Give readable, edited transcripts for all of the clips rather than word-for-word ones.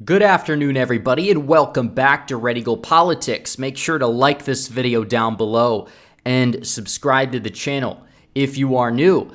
Good afternoon, everybody, and welcome back to Red Eagle Politics. Make sure to like this video down below and subscribe to the channel if you are new.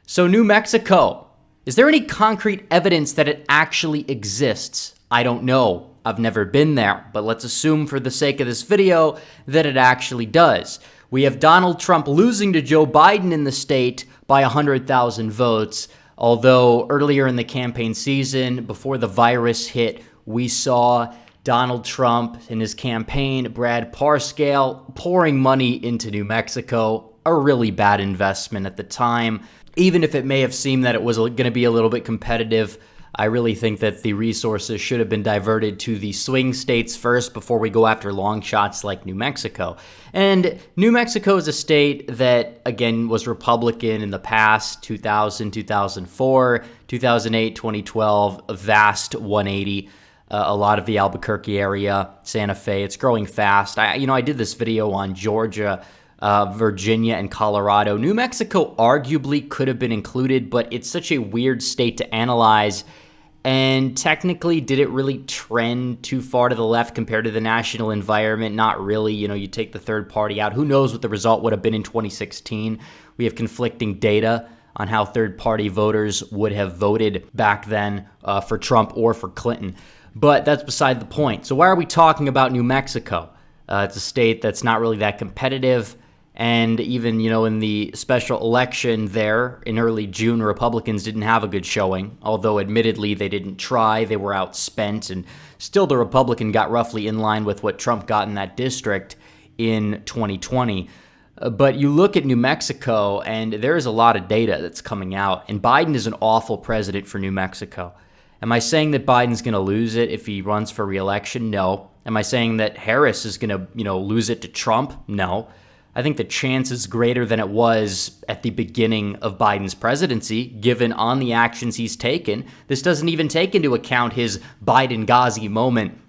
So, New Mexico, is there any concrete evidence that it actually exists? I don't know. I've never been there, but let's assume for the sake of this video that it actually does. We have Donald Trump losing to Joe Biden in the state by 100,000 votes. Although earlier in the campaign season, before the virus hit, we saw Donald Trump and his campaign, Brad Parscale, pouring money into New Mexico, a really bad investment at the time. Even if it may have seemed that it was going to be a little bit competitive, I really think that the resources should have been diverted to the swing states first before we go after long shots like New Mexico. And New Mexico is a state that, again, was Republican in the past, 2000, 2004, 2008, 2012, a vast 180. A lot of the Albuquerque area, Santa Fe, it's growing fast. I did this video on Georgia, Virginia, and Colorado. New Mexico arguably could have been included, but it's such a weird state to analyze. And technically, did it really trend too far to the left compared to the national environment? Not really. You take the third party out. Who knows what the result would have been in 2016? We have conflicting data on how third party voters would have voted back then for Trump or for Clinton. But that's beside the point. So why are we talking about New Mexico? It's a state that's not really that competitive. And even, in the special election there in early June, Republicans didn't have a good showing. Although, admittedly, they didn't try. They were outspent. And still, the Republican got roughly in line with what Trump got in that district in 2020. But you look at New Mexico, and there is a lot of data that's coming out. And Biden is an awful president for New Mexico. Am I saying that Biden's going to lose it if he runs for re-election? No. Am I saying that Harris is going to, lose it to Trump? No. I think the chance is greater than it was at the beginning of Biden's presidency, given on the actions he's taken. This doesn't even take into account his Biden-Ghazi moment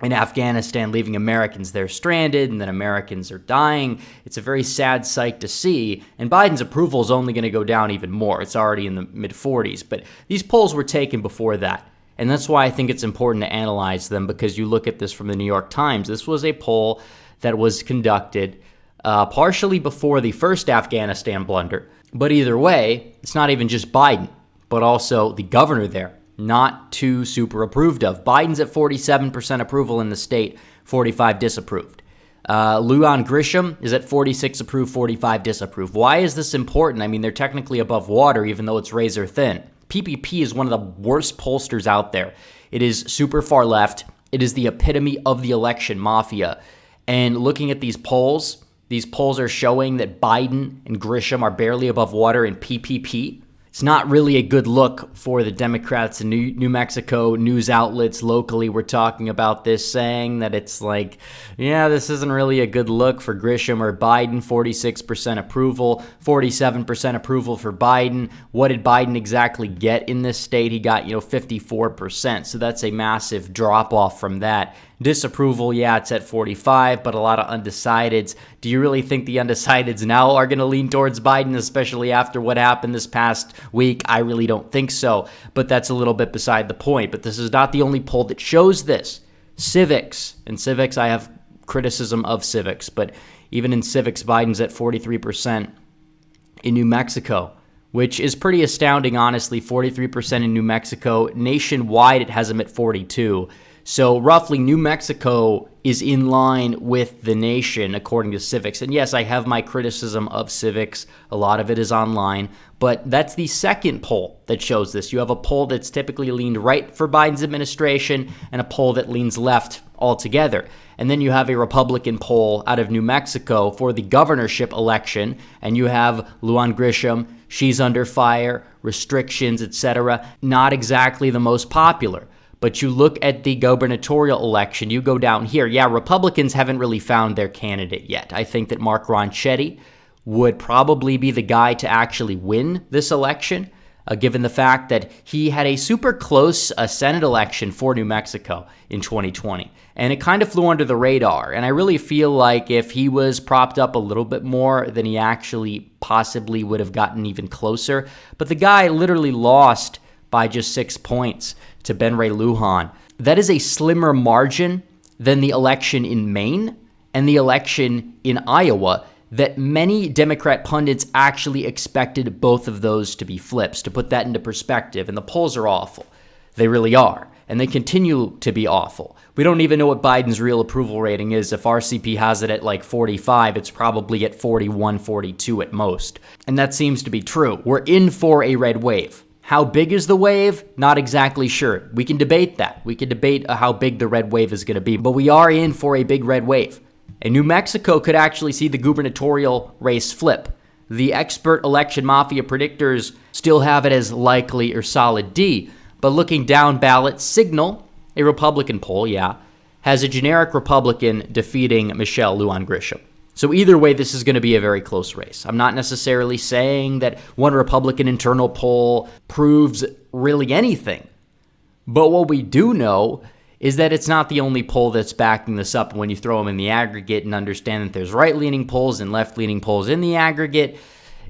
in Afghanistan, leaving Americans there stranded, and then Americans are dying. It's a very sad sight to see, and Biden's approval is only going to go down even more. It's already in the mid-40s, but these polls were taken before that, and that's why I think it's important to analyze them, because you look at this from the New York Times. This was a poll that was conducted partially before the first Afghanistan blunder, but either way, it's not even just Biden, but also the governor there. Not too super approved of. Biden's at 47% approval in the state, 45 disapproved. Lujan Grisham is at 46 approved, 45 disapproved. Why is this important? I mean, they're technically above water, even though it's razor thin. PPP is one of the worst pollsters out there. It is super far left. It is the epitome of the election mafia. And looking at these polls are showing that Biden and Grisham are barely above water in PPP. It's not really a good look for the Democrats in New Mexico. News outlets locally were talking about this, saying that it's like, this isn't really a good look for Grisham or Biden. 46% approval, 47% approval for Biden. What did Biden exactly get in this state? He got, 54%. So that's a massive drop off from that. Disapproval, it's at 45, but a lot of undecideds. Do you really think the undecideds now are going to lean towards Biden, especially after what happened this past week? I really don't think so, but that's a little bit beside the point. But this is not the only poll that shows this. Civics, I have criticism of Civics, but even in Civics, Biden's at 43% in New Mexico, which is pretty astounding, honestly. 43% in New Mexico. Nationwide, it has him at 42%. So roughly, New Mexico is in line with the nation, according to Civics. And yes, I have my criticism of Civics. A lot of it is online. But that's the second poll that shows this. You have a poll that's typically leaned right for Biden's administration and a poll that leans left altogether. And then you have a Republican poll out of New Mexico for the governorship election. And you have Lujan Grisham. She's under fire, restrictions, etc. Not exactly the most popular. But you look at the gubernatorial election, you go down here. Republicans haven't really found their candidate yet. I think that Mark Ronchetti would probably be the guy to actually win this election, given the fact that he had a super close Senate election for New Mexico in 2020. And it kind of flew under the radar. And I really feel like if he was propped up a little bit more, then he actually possibly would have gotten even closer. But the guy literally lost by just 6 points to Ben Ray Lujan. that is a slimmer margin than the election in Maine and the election in Iowa, that many Democrat pundits actually expected both of those to be flips. To put that into perspective, and the polls are awful. They really are. And they continue to be awful. We don't even know what Biden's real approval rating is. If RCP has it at like 45, it's probably at 41, 42 at most. And that seems to be true. We're in for a red wave. How big is the wave? Not exactly sure. We can debate that. We can debate how big the red wave is going to be. But we are in for a big red wave. And New Mexico could actually see the gubernatorial race flip. The expert election mafia predictors still have it as likely or solid D. But looking down ballot, Signal, a Republican poll, has a generic Republican defeating Michelle Lujan Grisham. So either way, this is going to be a very close race. I'm not necessarily saying that one Republican internal poll proves really anything. But what we do know is that it's not the only poll that's backing this up. When you throw them in the aggregate and understand that there's right-leaning polls and left-leaning polls in the aggregate,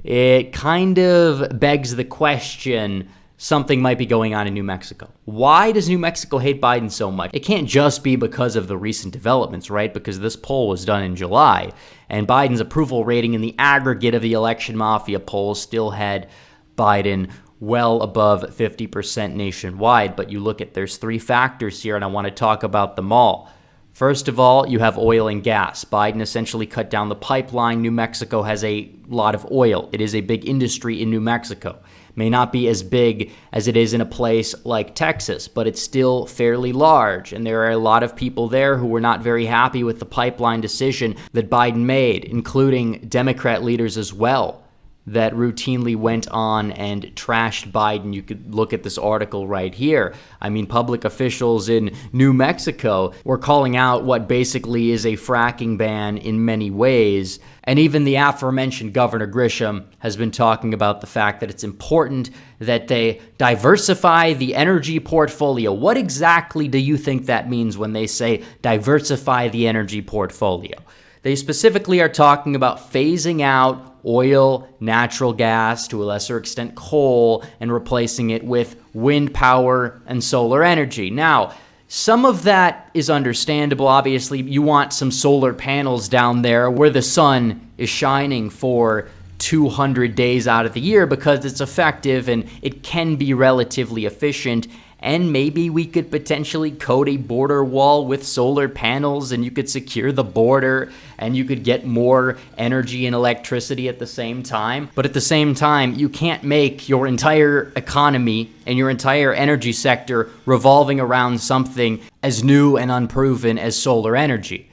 it kind of begs the question, something might be going on in New Mexico. Why does New Mexico hate Biden so much? It can't just be because of the recent developments, right? Because this poll was done in July, and Biden's approval rating in the aggregate of the election mafia polls still had Biden well above 50% nationwide. But you look at, there's three factors here, and I want to talk about them all. First of all, you have oil and gas. Biden essentially cut down the pipeline. New Mexico has a lot of oil. It is a big industry in New Mexico. May not be as big as it is in a place like Texas, but it's still fairly large. And there are a lot of people there who were not very happy with the pipeline decision that Biden made, including Democrat leaders as well, that routinely went on and trashed Biden. You could look at this article right here. I mean, public officials in New Mexico were calling out what basically is a fracking ban in many ways. And even the aforementioned Governor Grisham has been talking about the fact that it's important that they diversify the energy portfolio. What exactly do you think that means when they say diversify the energy portfolio? They specifically are talking about phasing out oil, natural gas, to a lesser extent coal, and replacing it with wind power and solar energy. Now, some of that is understandable. Obviously, you want some solar panels down there where the sun is shining for 200 days out of the year because it's effective and it can be relatively efficient. And maybe we could potentially coat a border wall with solar panels, and you could secure the border, and you could get more energy and electricity at the same time. But at the same time, you can't make your entire economy and your entire energy sector revolving around something as new and unproven as solar energy.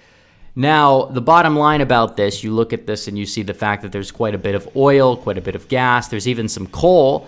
Now, the bottom line about this, you look at this and you see the fact that there's quite a bit of oil, quite a bit of gas. There's even some coal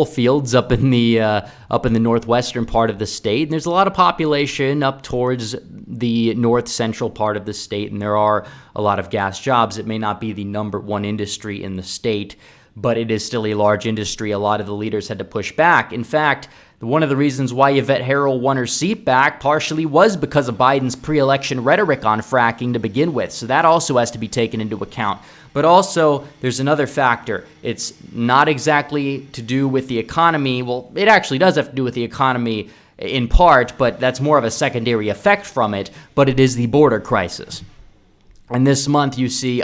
fields up in the northwestern part of the state. And there's a lot of population up towards the north central part of the state, and there are a lot of gas jobs. It may not be the number one industry in the state, but it is still a large industry. A lot of the leaders had to push back. In fact, one of the reasons why Yvette Herrell won her seat back partially was because of Biden's pre-election rhetoric on fracking to begin with. So that also has to be taken into account. But also, there's another factor. It's not exactly to do with the economy. Well, it actually does have to do with the economy in part, but that's more of a secondary effect from it. But it is the border crisis. And this month, we see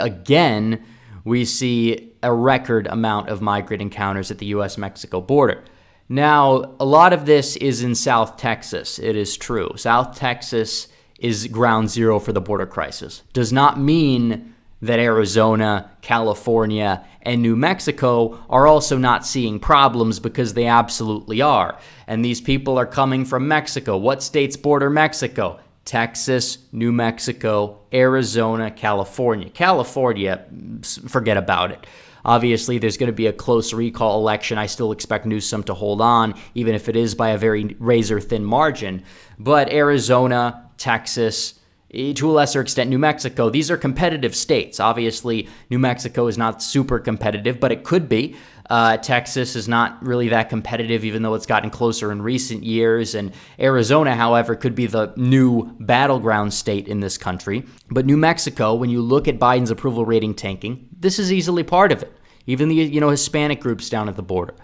a record amount of migrant encounters at the U.S.-Mexico border. Now, a lot of this is in South Texas. It is true. South Texas is ground zero for the border crisis. Does not mean that Arizona, California, and New Mexico are also not seeing problems, because they absolutely are. And these people are coming from Mexico. What states border Mexico? Texas, New Mexico, Arizona, California. California, forget about it. Obviously, there's going to be a close recall election. I still expect Newsom to hold on, even if it is by a very razor-thin margin. But Arizona, Texas, to a lesser extent, New Mexico, these are competitive states. Obviously, New Mexico is not super competitive, but it could be. Texas is not really that competitive, even though it's gotten closer in recent years. And Arizona, however, could be the new battleground state in this country. But New Mexico, when you look at Biden's approval rating tanking, this is easily part of it. Even the Hispanic groups down at the border.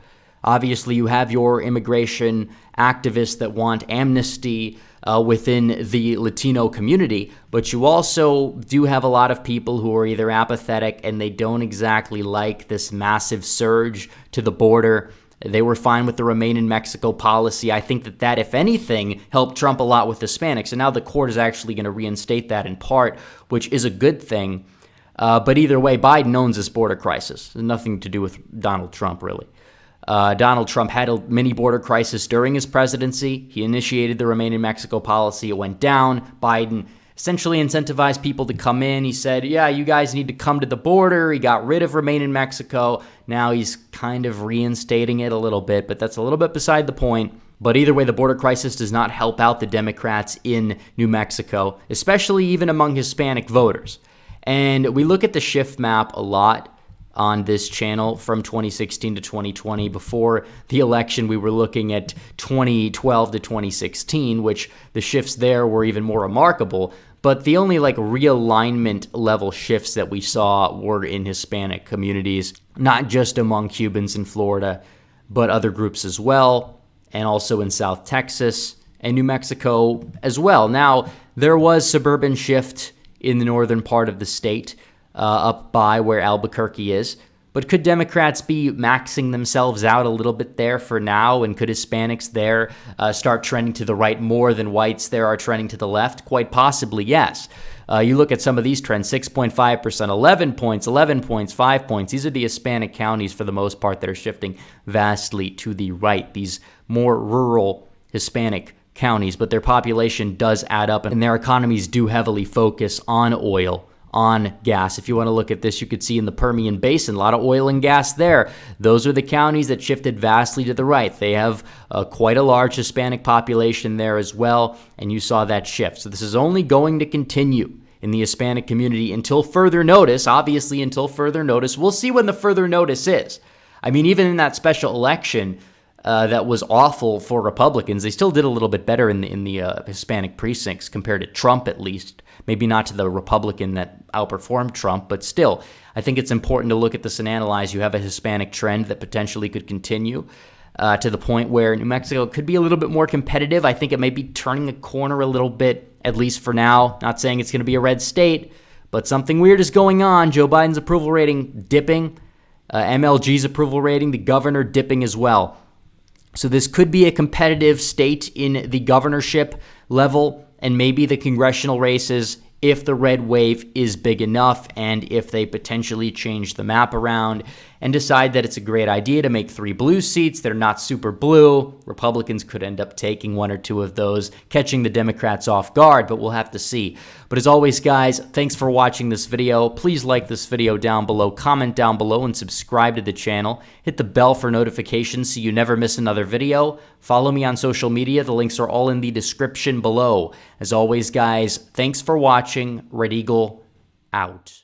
Obviously, you have your immigration activists that want amnesty within the Latino community, but you also do have a lot of people who are either apathetic and they don't exactly like this massive surge to the border. They were fine with the Remain in Mexico policy. I think that, if anything, helped Trump a lot with Hispanics. And now the court is actually going to reinstate that in part, which is a good thing. But either way, Biden owns this border crisis. It has nothing to do with Donald Trump, really. Donald Trump had a mini border crisis during his presidency. He initiated the Remain in Mexico policy. It went down. Biden essentially incentivized people to come in. He said, yeah, you guys need to come to the border. He got rid of Remain in Mexico. Now he's kind of reinstating it a little bit, but that's a little bit beside the point. But either way, the border crisis does not help out the Democrats in New Mexico, especially even among Hispanic voters. And we look at the shift map a lot on this channel from 2016 to 2020. Before the election, we were looking at 2012 to 2016, which the shifts there were even more remarkable. But the only realignment level shifts that we saw were in Hispanic communities, not just among Cubans in Florida, but other groups as well, and also in South Texas and New Mexico as well. Now, there was suburban shift in the northern part of the state, up by where Albuquerque is. But could Democrats be maxing themselves out a little bit there for now? And could Hispanics there start trending to the right more than whites there are trending to the left? Quite possibly, yes. You look at some of these trends, 6.5%, 11 points, 11 points, 5 points. These are the Hispanic counties for the most part that are shifting vastly to the right. These more rural Hispanic counties, but their population does add up and their economies do heavily focus on oil, on gas. If you want to look at this, you could see in the Permian Basin, a lot of oil and gas there. Those are the counties that shifted vastly to the right. They have quite a large Hispanic population there as well, and you saw that shift. So this is only going to continue in the Hispanic community until further notice. Obviously, until further notice. We'll see when the further notice is. I mean, even in that special election, that was awful for Republicans, they still did a little bit better in the Hispanic precincts compared to Trump, at least. Maybe not to the Republican that outperformed Trump, but still, I think it's important to look at this and analyze. You have a Hispanic trend that potentially could continue to the point where New Mexico could be a little bit more competitive. I think it may be turning a corner a little bit, at least for now. Not saying it's going to be a red state, but something weird is going on. Joe Biden's approval rating dipping, MLG's approval rating, the governor dipping as well. So this could be a competitive state in the governorship level and maybe the congressional races if the red wave is big enough and if they potentially change the map around and decide that it's a great idea to make 3 blue seats. They're not super blue. Republicans could end up taking 1 or 2 of those, catching the Democrats off guard, but we'll have to see. But as always, guys, thanks for watching this video. Please like this video down below, comment down below, and subscribe to the channel. Hit the bell for notifications so you never miss another video. Follow me on social media. The links are all in the description below. As always, guys, thanks for watching. Red Eagle out.